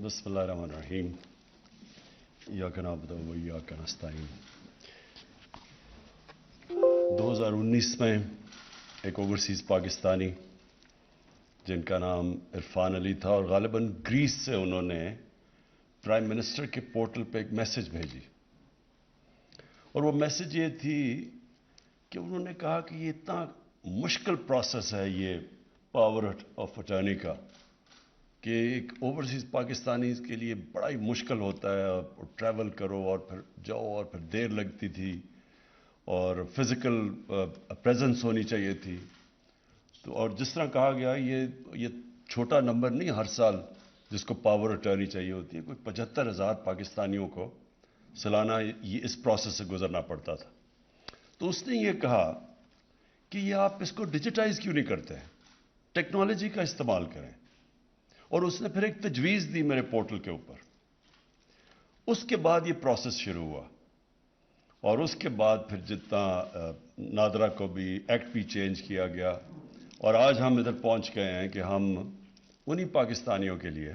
بسم اللہ الرحمن الرحیم ایاک نعبد و ایاک نستعین 2019 میں ایک اوورسیز پاکستانی جن کا نام عرفان علی تھا اور غالباً گریس سے انہوں نے پرائم منسٹر کے پورٹل پہ ایک میسج بھیجی اور وہ میسج یہ تھی کہ انہوں نے کہا کہ یہ اتنا مشکل پروسیس ہے یہ پاور آف اٹارنی کا کہ ایک اوورسیز پاکستانی کے لیے بڑا ہی مشکل ہوتا ہے، ٹریول کرو اور پھر جاؤ اور پھر دیر لگتی تھی اور فزیکل پریزنس ہونی چاہیے تھی. تو اور جس طرح کہا گیا یہ چھوٹا نمبر نہیں ہر سال جس کو پاور اٹارنی چاہیے ہوتی ہے، کوئی 75,000 پاکستانیوں کو سالانہ یہ اس پروسیس سے گزرنا پڑتا تھا. تو اس نے یہ کہا کہ یہ آپ اس کو ڈیجیٹائز کیوں نہیں کرتے، ٹیکنالوجی کا استعمال کریں. اور اس نے پھر ایک تجویز دی میرے پورٹل کے اوپر. اس کے بعد یہ پروسیس شروع ہوا اور اس کے بعد پھر جتنا نادرا کو بھی ایکٹ بھی چینج کیا گیا اور آج ہم ادھر پہنچ گئے ہیں کہ ہم انہی پاکستانیوں کے لیے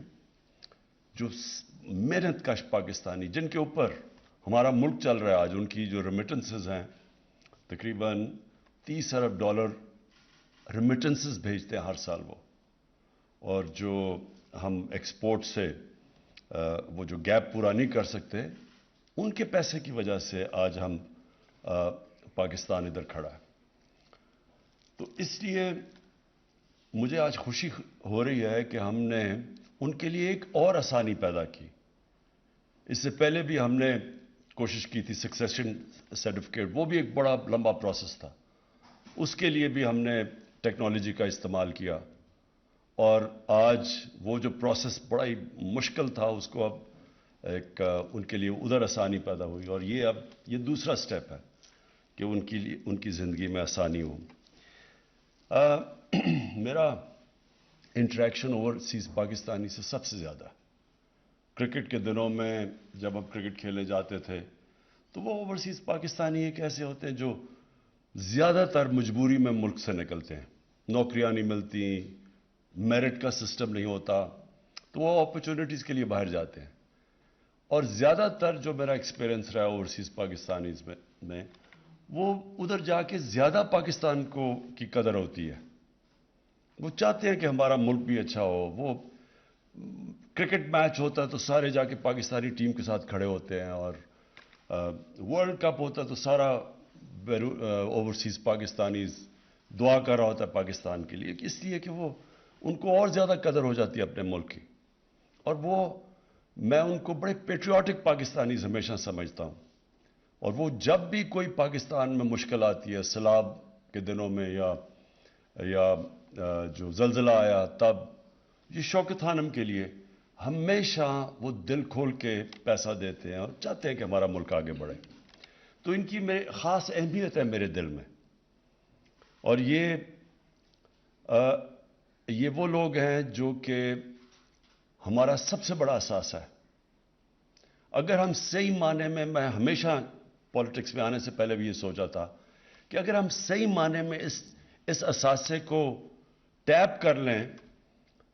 جو محنت کش پاکستانی جن کے اوپر ہمارا ملک چل رہا ہے آج، ان کی جو ریمیٹنسز ہیں تقریباً $30 ارب ریمیٹنسز بھیجتے ہیں ہر سال وہ، اور جو ہم ایکسپورٹ سے وہ جو گیپ پورا نہیں کر سکتے ان کے پیسے کی وجہ سے آج ہم پاکستان ادھر کھڑا ہے. تو اس لیے مجھے آج خوشی ہو رہی ہے کہ ہم نے ان کے لیے ایک اور آسانی پیدا کی. اس سے پہلے بھی ہم نے کوشش کی تھی سکسیشن سرٹیفکیٹ، وہ بھی ایک بڑا لمبا پروسیس تھا، اس کے لیے بھی ہم نے ٹیکنالوجی کا استعمال کیا اور آج وہ جو پروسیس بڑا ہی مشکل تھا اس کو اب ایک ان کے لیے ادھر آسانی پیدا ہوئی اور یہ دوسرا سٹیپ ہے کہ ان کی زندگی میں آسانی ہو. میرا انٹریکشن اوورسیز پاکستانی سے سب سے زیادہ کرکٹ کے دنوں میں جب ہم کرکٹ کھیلنے جاتے تھے تو وہ اوورسیز پاکستانی ایک ایسے ہوتے ہیں جو زیادہ تر مجبوری میں ملک سے نکلتے ہیں، نوکریاں نہیں ملتی، میرٹ کا سسٹم نہیں ہوتا، تو وہ اپرچونٹیز کے لیے باہر جاتے ہیں. اور زیادہ تر جو میرا ایکسپیرینس رہا اوورسیز پاکستانیز میں وہ ادھر جا کے زیادہ پاکستان کی قدر ہوتی ہے. وہ چاہتے ہیں کہ ہمارا ملک بھی اچھا ہو. وہ کرکٹ میچ ہوتا ہے تو سارے جا کے پاکستانی ٹیم کے ساتھ کھڑے ہوتے ہیں اور ورلڈ کپ ہوتا ہے تو سارا اوورسیز پاکستانیز دعا کر رہا ہوتا ہے پاکستان کے لیے، اس لیے کہ وہ ان کو اور زیادہ قدر ہو جاتی ہے اپنے ملک کی. اور میں ان کو بڑے پیٹریوٹک پاکستانیز ہمیشہ سمجھتا ہوں. اور وہ جب بھی کوئی پاکستان میں مشکل آتی ہے، سیلاب کے دنوں میں یا جو زلزلہ آیا تب، یہ شوکت خانم کے لیے ہمیشہ وہ دل کھول کے پیسہ دیتے ہیں اور چاہتے ہیں کہ ہمارا ملک آگے بڑھے. تو ان کی خاص اہمیت ہے میرے دل میں. اور یہ وہ لوگ ہیں جو کہ ہمارا سب سے بڑا اثاثہ ہے. اگر ہم صحیح معنی میں ہمیشہ پالیٹکس میں آنے سے پہلے بھی یہ سوچا تھا کہ اگر ہم صحیح معنی میں اس اثاثے کو ٹیپ کر لیں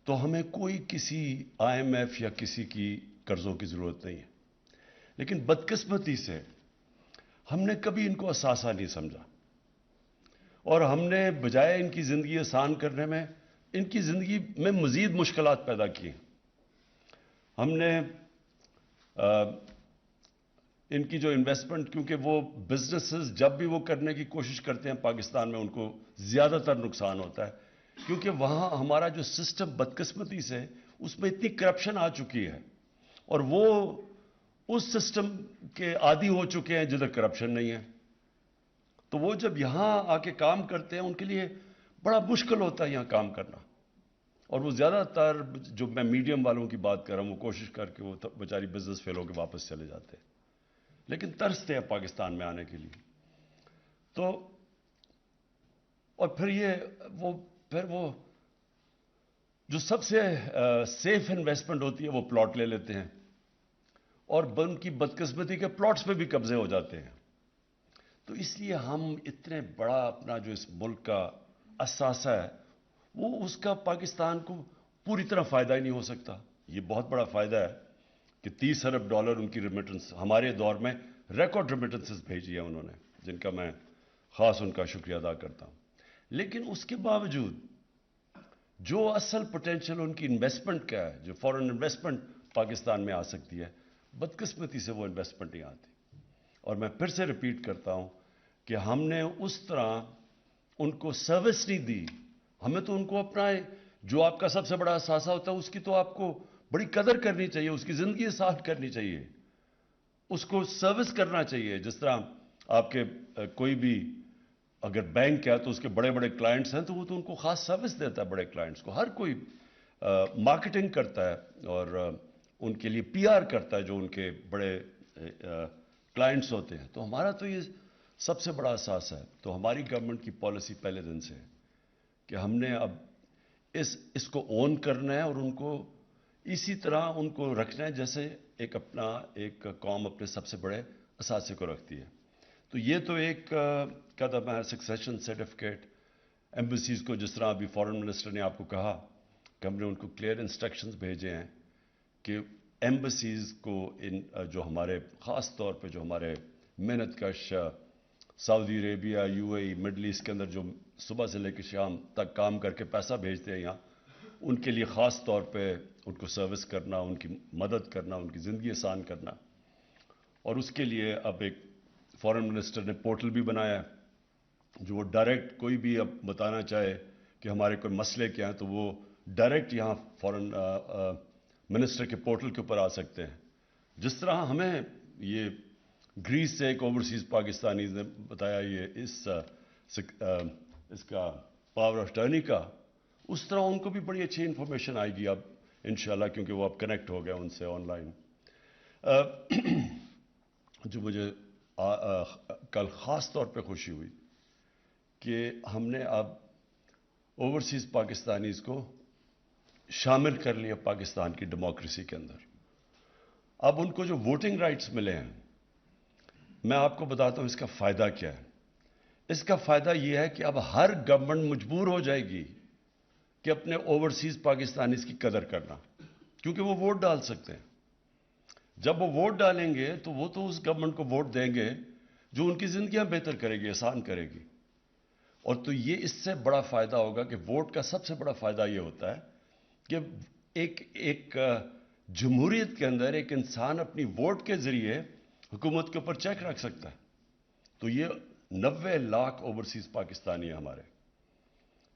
تو ہمیں کوئی کسی IMF یا کسی کی قرضوں کی ضرورت نہیں ہے. لیکن بدقسمتی سے ہم نے کبھی ان کو اثاثہ نہیں سمجھا اور ہم نے بجائے ان کی زندگی آسان کرنے میں ان کی زندگی میں مزید مشکلات پیدا کی. ہم نے ان کی جو انویسٹمنٹ، کیونکہ وہ بزنسز جب بھی وہ کرنے کی کوشش کرتے ہیں پاکستان میں ان کو زیادہ تر نقصان ہوتا ہے، کیونکہ وہاں ہمارا جو سسٹم بدقسمتی سے اس میں اتنی کرپشن آ چکی ہے اور وہ اس سسٹم کے عادی ہو چکے ہیں جدھر کرپشن نہیں ہے. تو وہ جب یہاں آ کے کام کرتے ہیں ان کے لیے بڑا مشکل ہوتا ہے یہاں کام کرنا. اور وہ زیادہ تر جو میں میڈیم والوں کی بات کر رہا ہوں وہ کوشش کر کے وہ بیچاری بزنس فیل ہو کے واپس چلے جاتے ہیں، لیکن ترستے ہیں پاکستان میں آنے کے لیے. تو اور پھر وہ جو سب سے سیف انویسٹمنٹ ہوتی ہے وہ پلاٹ لے لیتے ہیں اور ان کی بدقسمتی کے پلاٹس پہ بھی قبضے ہو جاتے ہیں. تو اس لیے ہم اتنے بڑا اپنا جو اس ملک کا اثاثہ ہے وہ اس کا پاکستان کو پوری طرح فائدہ ہی نہیں ہو سکتا. یہ بہت بڑا فائدہ ہے کہ $30 ارب ان کی ریمیٹنس ہمارے دور میں ریکارڈ ریمیٹنسز بھیجی ہیں انہوں نے، جن کا میں خاص ان کا شکریہ ادا کرتا ہوں. لیکن اس کے باوجود جو اصل پوٹینشیل ان کی انویسٹمنٹ کا ہے، جو فارن انویسٹمنٹ پاکستان میں آ سکتی ہے، بدقسمتی سے وہ انویسٹمنٹ نہیں آتی. اور میں پھر سے ریپیٹ کرتا ہوں کہ ہم نے اس طرح ان کو سروس نہیں دی. ہمیں تو ان کو اپنا جو آپ کا سب سے بڑا اثاثہ ہوتا ہے اس کی تو آپ کو بڑی قدر کرنی چاہیے، اس کی زندگی آسان کرنی چاہیے، اس کو سروس کرنا چاہیے. جس طرح آپ کے کوئی بھی اگر بینک ہے تو اس کے بڑے بڑے کلائنٹس ہیں تو وہ تو ان کو خاص سروس دیتا ہے. بڑے کلائنٹس کو ہر کوئی مارکیٹنگ کرتا ہے اور ان کے لیے پی آر کرتا ہے جو ان کے بڑے کلائنٹس ہوتے ہیں. تو ہمارا تو یہ سب سے بڑا احساس ہے. تو ہماری گورنمنٹ کی پالیسی پہلے دن سے ہے کہ ہم نے اب اس کو اون کرنا ہے اور ان کو اسی طرح ان کو رکھنا ہے جیسے ایک قوم اپنے سب سے بڑے اثاثے کو رکھتی ہے. تو یہ تو ایک قدم ہے. سکسیشن سرٹیفکیٹ ایمبیسیز کو، جس طرح ابھی فارن منسٹر نے آپ کو کہا کہ ہم نے ان کو کلیئر انسٹرکشنز بھیجے ہیں کہ ایمبیسیز کو جو ہمارے خاص طور پہ جو ہمارے محنت کش Saudi Arabia, U A E, middle east کے اندر جو صبح سے لے کے شام تک کام کر کے پیسہ بھیجتے ہیں یہاں، ان کے لیے خاص طور پہ ان کو سروس کرنا، ان کی مدد کرنا، ان کی زندگی آسان کرنا. اور اس کے لیے اب ایک فارن منسٹر نے پورٹل بھی بنایا ہے جو وہ ڈائریکٹ کوئی بھی اب بتانا چاہے کہ ہمارے کوئی مسئلے کیا ہیں تو وہ ڈائریکٹ یہاں فارن منسٹر کے پورٹل کے اوپر آ سکتے ہیں. جس طرح ہمیں یہ گریس سے ایک اوورسیز پاکستانی نے بتایا یہ اس کا پاور آف ٹرنی کا، اس طرح ان کو بھی بڑی اچھی انفارمیشن آئے گی اب انشاءاللہ، کیونکہ وہ اب کنیکٹ ہو گیا ان سے آن لائن. جو مجھے کل خاص طور پہ خوشی ہوئی کہ ہم نے اب اوورسیز پاکستانیز کو شامل کر لیا پاکستان کی ڈیموکریسی کے اندر. اب ان کو جو ووٹنگ رائٹس ملے ہیں، میں آپ کو بتاتا ہوں اس کا فائدہ کیا ہے. اس کا فائدہ یہ ہے کہ اب ہر گورنمنٹ مجبور ہو جائے گی کہ اپنے اوورسیز پاکستانیز کی قدر کرنا، کیونکہ وہ ووٹ ڈال سکتے ہیں. جب وہ ووٹ ڈالیں گے تو وہ تو اس گورنمنٹ کو ووٹ دیں گے جو ان کی زندگیاں بہتر کرے گی، آسان کرے گی. اور تو یہ اس سے بڑا فائدہ ہوگا کہ ووٹ کا سب سے بڑا فائدہ یہ ہوتا ہے کہ ایک جمہوریت کے اندر ایک انسان اپنی ووٹ کے ذریعے حکومت کے اوپر چیک رکھ سکتا ہے. تو یہ 90 لاکھ اوورسیز پاکستانی ہیں ہمارے،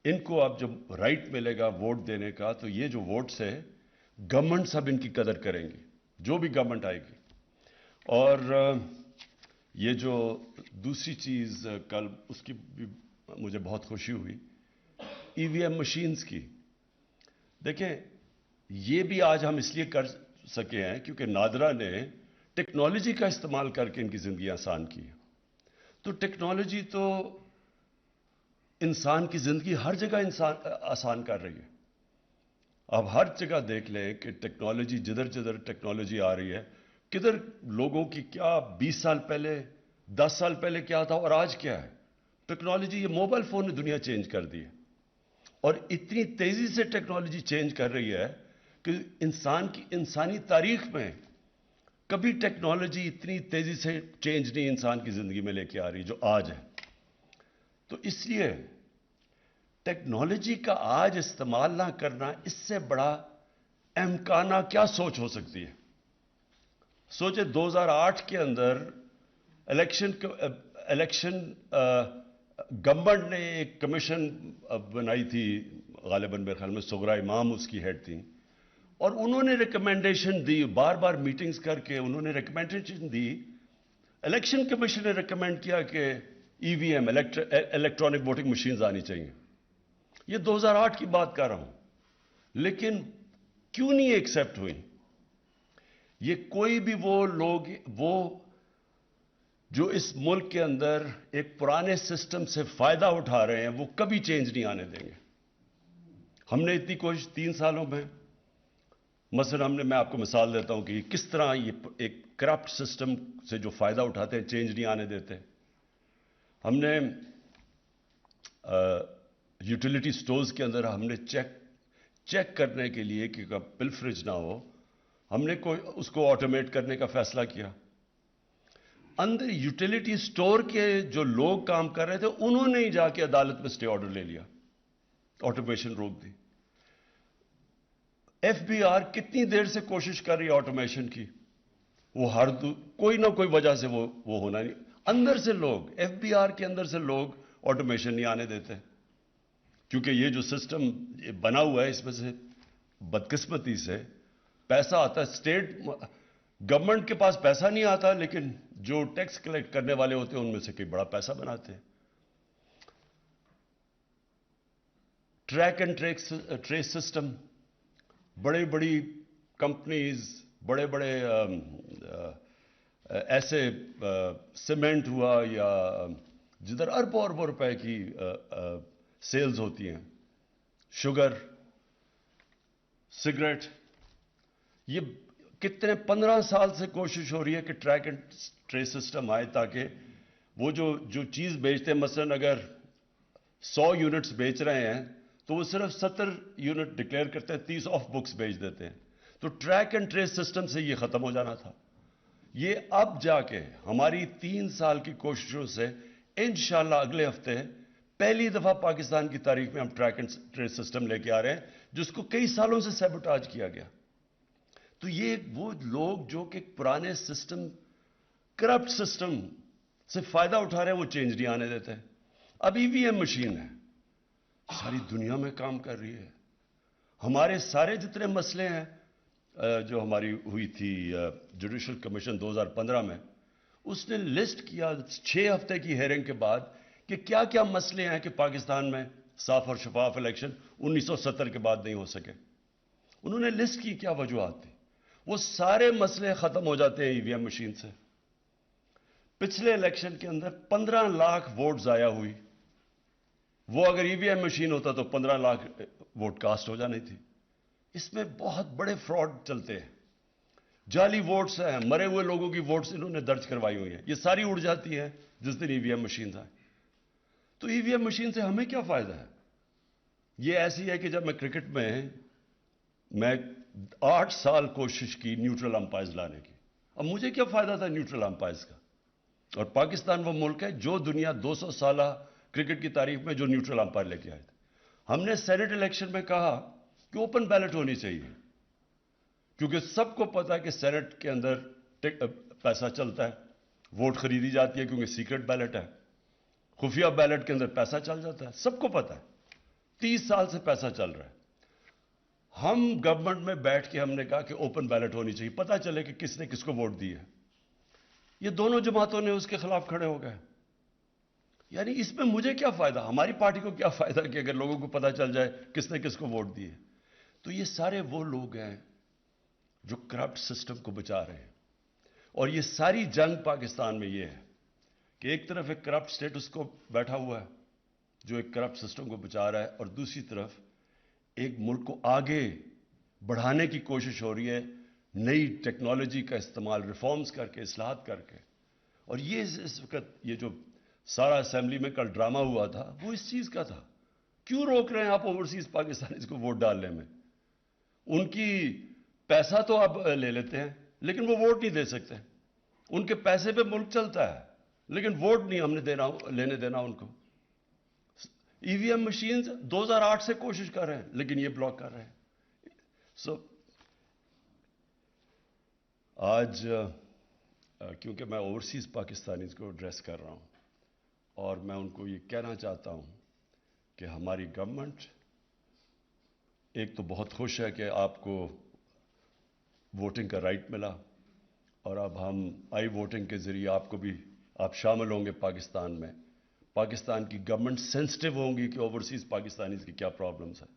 ان کو اب جب رائٹ ملے گا ووٹ دینے کا تو یہ جو ووٹس ہے گورنمنٹ سب ان کی قدر کریں گی، جو بھی گورنمنٹ آئے گی. اور یہ جو دوسری چیز کل اس کی بھی مجھے بہت خوشی ہوئی، ای وی ایم مشینز کی. دیکھیں یہ بھی آج ہم اس لیے کر سکے ہیں کیونکہ نادرا نے ٹیکنالوجی کا استعمال کر کے ان کی زندگی آسان کی. تو ٹیکنالوجی تو انسان کی زندگی ہر جگہ آسان کر رہی ہے. اب ہر جگہ دیکھ لیں کہ ٹیکنالوجی جدھر ٹیکنالوجی آ رہی ہے، کدھر لوگوں کی کیا 20 سال پہلے 10 سال پہلے کیا تھا اور آج کیا ہے. ٹیکنالوجی، یہ موبائل فون نے دنیا چینج کر دی ہے، اور اتنی تیزی سے ٹیکنالوجی چینج کر رہی ہے کہ انسانی تاریخ میں کبھی ٹیکنالوجی اتنی تیزی سے چینج نہیں انسان کی زندگی میں لے کے آ رہی جو آج ہے. تو اس لیے ٹیکنالوجی کا آج استعمال نہ کرنا، اس سے بڑا امکانہ کیا سوچ ہو سکتی ہے. سوچے 2008 کے اندر الیکشن گورنمنٹ نے ایک کمیشن بنائی تھی، غالباً میرے خیال میں سغرا امام اس کی ہیڈ تھیں، اور انہوں نے ریکمنڈیشن دی، بار بار میٹنگز کر کے انہوں نے ریکمنڈیشن دی. الیکشن کمیشن نے ریکمینڈ کیا کہ ای وی ایم الیکٹرانک ووٹنگ مشینز آنی چاہیے. یہ 2008 کی بات کر رہا ہوں، لیکن کیوں نہیں ایکسیپٹ ہوئی؟ یہ کوئی بھی وہ لوگ جو اس ملک کے اندر ایک پرانے سسٹم سے فائدہ اٹھا رہے ہیں وہ کبھی چینج نہیں آنے دیں گے. ہم نے اتنی کوشش 3 سالوں میں، مثلا میں آپ کو مثال دیتا ہوں کہ کس طرح یہ ایک کرپٹ سسٹم سے جو فائدہ اٹھاتے ہیں چینج نہیں آنے دیتے. ہم نے یوٹیلیٹی سٹورز کے اندر ہم نے چیک کرنے کے لیے کہ پلفریج نہ ہو، ہم نے اس کو آٹومیٹ کرنے کا فیصلہ کیا. اندر یوٹیلیٹی سٹور کے جو لوگ کام کر رہے تھے انہوں نے ہی جا کے عدالت میں سٹے آرڈر لے لیا، آٹومیشن روک دی. ایف بی آر کتنی دیر سے کوشش کر رہی ہے آٹومیشن کی، وہ کوئی نہ کوئی وجہ سے وہ ہونا نہیں. اندر سے لوگ، ایف بی آر کے اندر سے لوگ آٹومیشن نہیں آنے دیتے، کیونکہ یہ جو سسٹم بنا ہوا ہے اس میں سے بدقسمتی سے پیسہ آتا ہے. اسٹیٹ گورنمنٹ کے پاس پیسہ نہیں آتا، لیکن جو ٹیکس کلیکٹ کرنے والے ہوتے ہیں ان میں سے کئی بڑا پیسہ بناتے ہیں. ٹریک اینڈ ٹریس سسٹم، بڑی بڑی کمپنیز، بڑے بڑے ایسے سیمنٹ ہوا یا جدھر اربوں اربوں روپے کی سیلز ہوتی ہیں، شوگر، سگریٹ، یہ کتنے 15 سال سے کوشش ہو رہی ہے کہ ٹریک اینڈ ٹریس سسٹم آئے تاکہ وہ جو چیز بیچتے ہیں، مثلا اگر 100 یونٹس بیچ رہے ہیں تو وہ صرف 70 یونٹ ڈکلیئر کرتے ہیں، 30 آف بکس بیچ دیتے ہیں. تو ٹریک اینڈ ٹریس سسٹم سے یہ ختم ہو جانا تھا. یہ اب جا کے ہماری 3 سال کی کوششوں سے انشاءاللہ اگلے ہفتے پہلی دفعہ پاکستان کی تاریخ میں ہم ٹریک اینڈ ٹریس سسٹم لے کے آ رہے ہیں، جس کو کئی سالوں سے سیبوٹاج کیا گیا. تو یہ وہ لوگ جو کہ پرانے سسٹم، کرپٹ سسٹم سے فائدہ اٹھا رہے ہیں، وہ چینج نہیں آنے دیتے. اب ای وی ایم مشین ہے، ساری دنیا میں کام کر رہی ہے. ہمارے سارے جتنے مسئلے ہیں، جو ہماری ہوئی تھی جوڈیشل کمیشن 2015 میں، اس نے لسٹ کیا 6 ہفتے کی ہیئرنگ کے بعد کہ کیا کیا مسئلے ہیں کہ پاکستان میں صاف اور شفاف الیکشن 1970 کے بعد نہیں ہو سکے. انہوں نے لسٹ کی کیا وجوہات تھی. وہ سارے مسئلے ختم ہو جاتے ہیں ای وی ایم مشین سے. پچھلے الیکشن کے اندر 15 لاکھ ووٹ ضائع ہوئی. وہ اگر ای وی ایم مشین ہوتا تو 15 لاکھ ووٹ کاسٹ ہو جانی تھی. اس میں بہت بڑے فراڈ چلتے ہیں، جعلی ووٹس ہیں، مرے ہوئے لوگوں کی ووٹس انہوں نے درج کروائی ہوئی ہیں. یہ ساری اڑ جاتی ہیں جس دن ای وی ایم مشین آئے. تو ای وی ایم مشین سے ہمیں کیا فائدہ ہے؟ یہ ایسی ہے کہ جب میں کرکٹ میں 8 سال کوشش کی نیوٹرل امپائرز لانے کی. اب مجھے کیا فائدہ تھا نیوٹرل امپائرز کا؟ اور پاکستان وہ ملک ہے جو دنیا 200 سالہ کرکٹ کی تاریخ میں جو نیوٹرل امپائر لے کے آئے تھے. ہم نے سینٹ الیکشن میں کہا کہ اوپن بیلٹ ہونی چاہیے، کیونکہ سب کو پتا ہے کہ سینٹ کے اندر پیسہ چلتا ہے، ووٹ خریدی جاتی ہے کیونکہ سیکرٹ بیلٹ ہے. خفیہ بیلٹ کے اندر پیسہ چل جاتا ہے، سب کو پتا ہے. 30 سال سے پیسہ چل رہا ہے. ہم گورنمنٹ میں بیٹھ کے ہم نے کہا کہ اوپن بیلٹ ہونی چاہیے، پتا چلے کہ کس نے کس کو ووٹ دی ہے. یہ دونوں جماعتوں نے اس کے خلاف کھڑے ہو گئے. یعنی اس میں مجھے کیا فائدہ، ہماری پارٹی کو کیا فائدہ کہ اگر لوگوں کو پتا چل جائے کس نے کس کو ووٹ دی ہے. تو یہ سارے وہ لوگ ہیں جو کرپٹ سسٹم کو بچا رہے ہیں. اور یہ ساری جنگ پاکستان میں یہ ہے کہ ایک طرف ایک کرپٹ سٹیٹس کو بیٹھا ہوا ہے جو ایک کرپٹ سسٹم کو بچا رہا ہے، اور دوسری طرف ایک ملک کو آگے بڑھانے کی کوشش ہو رہی ہے نئی ٹیکنالوجی کا استعمال، ریفارمز کر کے، اصلاحات کر کے. اور یہ اس وقت یہ جو سارا اسمبلی میں کل ڈرامہ ہوا تھا وہ اس چیز کا تھا. کیوں روک رہے ہیں آپ اوورسیز پاکستانیز کو ووٹ ڈالنے میں؟ ان کی پیسہ تو آپ لے لیتے ہیں لیکن وہ ووٹ نہیں دے سکتے. ان کے پیسے پہ ملک چلتا ہے لیکن ووٹ نہیں ہم نے لینے دینا ان کو. ای وی ایم مشینز 2008 سے کوشش کر رہے ہیں لیکن یہ بلاک کر رہے ہیں. آج کیونکہ میں اوورسیز پاکستانیز کو ایڈریس کر رہا ہوں اور میں ان کو یہ کہنا چاہتا ہوں کہ ہماری گورنمنٹ ایک تو بہت خوش ہے کہ آپ کو ووٹنگ کا رائٹ ملا، اور اب ہم آئی ووٹنگ کے ذریعے آپ شامل ہوں گے پاکستان میں. پاکستان کی گورنمنٹ سینسٹیو ہوں گی کہ اوورسیز پاکستانیز کی کیا پرابلمز ہیں.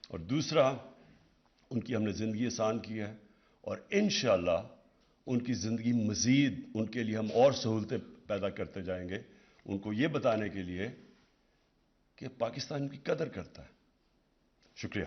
اور دوسرا، ان کی ہم نے زندگی آسان کی ہے اور انشاءاللہ ان کی زندگی مزید ان کے لیے ہم اور سہولتیں پیدا کرتے جائیں گے، ان کو یہ بتانے کے لیے کہ پاکستان کی قدر کرتا ہے. شکریہ.